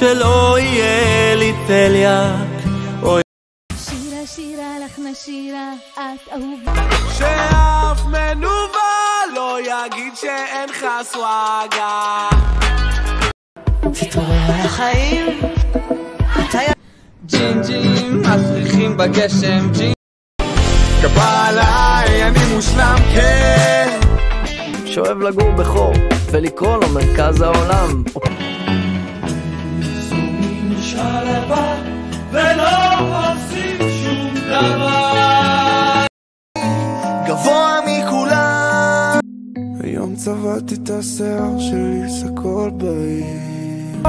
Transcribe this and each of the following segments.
שלא יהיה לי צליאק. שירה שירה לך נשירה, את אהובה. שאף מנוול לא יגיד שאין לך סוואגה. סיפורי החיים, ג'ינג'ים מפריחים בגשם, ג'ינג'ים כפה עליי, אני מושלם, כן. שאוהב לגור בחור ולקרוא לו מרכז העולם. שלווה ולא עושים שום דבר, גבוה מכולם. היום צבעתי את השיער שלי סקול בעיר,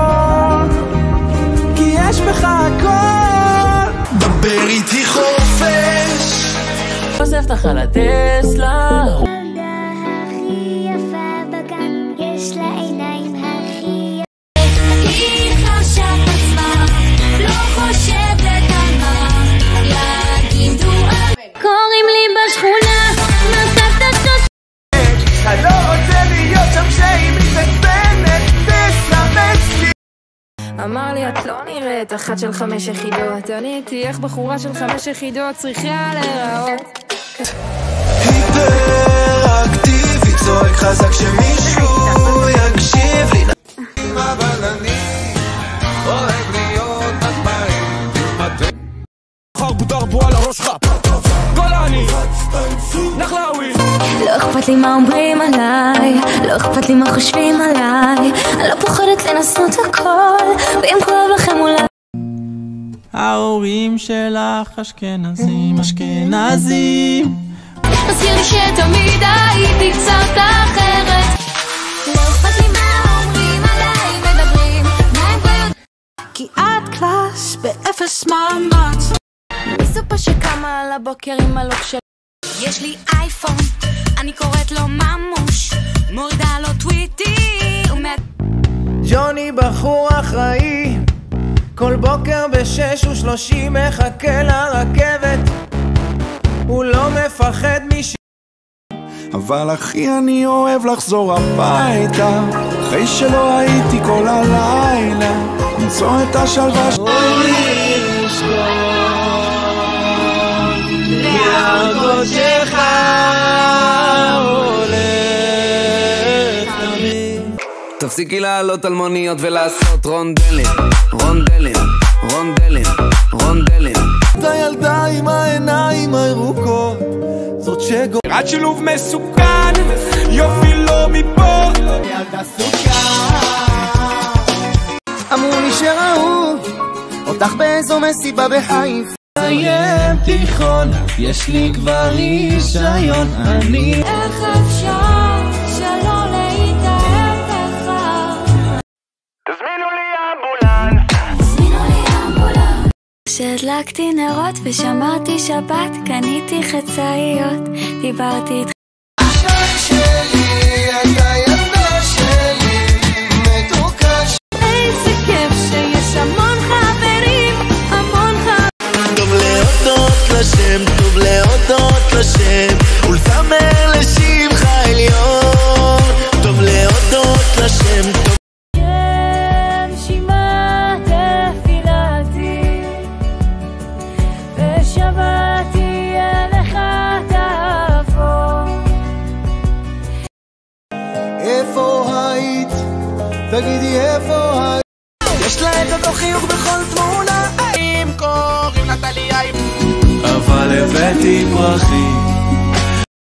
כי יש בך הכל. דבר איתי חופש. אוסף לך על הטסלה. הכי יפה בגן, יש לה עיניים הכי יפה. היא חשה את עצמה, לא חושבת על מה יגידו על. קוראים לי בשכונה, נתת שוש. אני לא רוצה להיות שם שהיא מתעצבנת, תסמס לי. אמר לי את לא נראית אחת של 5 יחידות, אני הייתי איך בחורה של 5 יחידות צריכה להיראות. היפראקטיבי, צועק חזק שמישהו יקשיב לי. אבל אני אוהב להיות נתמרים מחר בודרבו על הראש שלך גולני נחלאווי. לא אכפת לי מה אומרים עליי, לא אכפת לי מה חושבים עליי, אני לא פוחדת לנסות הכל, ואם כואב לכם אולי. ההורים שלך אשכנזים, אשכנזים. מזכיר שתמיד הייתי קצת אחרת. לא אכפת לי מה אומרים עליי, מדברים מה הם כבר יודעים, כי את קלאס באפס מאמץ. מסופה שקמה על הבוקר עם הלוק של יש לי אייפון, אני קוראת לו ממוש, מורידה לו טוויטי ג'וני בחור אחראי, כל בוקר ב6:30 מחכה לרכבת, הוא לא מפחד אבל אחי אני אוהב לחזור הביתה אחרי שלא הייתי כל הלילה, למצוא את השלווה להראות שלך הולך תמיד. תפסיקי לעלות על מוניות ולעשות רונדלים, רונדלים, רונדלים, רונדלים. את הילדה עם העיניים הירוקות, זאת עד שילוב מסוכן, יופי לא מפה. ילדה סוכן. אמרו לי שראו אותך באיזו מסיבה בחיפה. סיים תיכון, יש לי כבר רישיון, אני איך אפשר שלא להתאהב בך. תזמינו לי אמבולנס. תזמינו לי אמבולנס. כשהדלקתי נרות ושמרתי שבת, קניתי חצאיות, דיברתי איתך. שלי, אתה ילדה שלי, מתוקה שלי. איזה כיף שיש המון חברים, המון חברים. טוב להודות לשם, טוב להודות לשם, ולזמר לשמך עליון. טוב להודות לשם, טוב. כן, שמעת תפילתי, ושבתי אליך תבוא. איפה היית? תגידי איפה היית? יש לה את אותו חיוך בכל תמונה. אם קוראים נטליה, אבל הבאתי פרחים.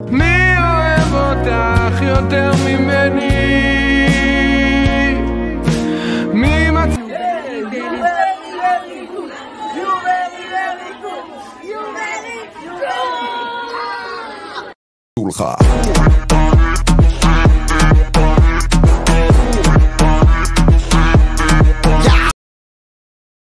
מי אוהב אותך יותר ממני? מי מצא? לך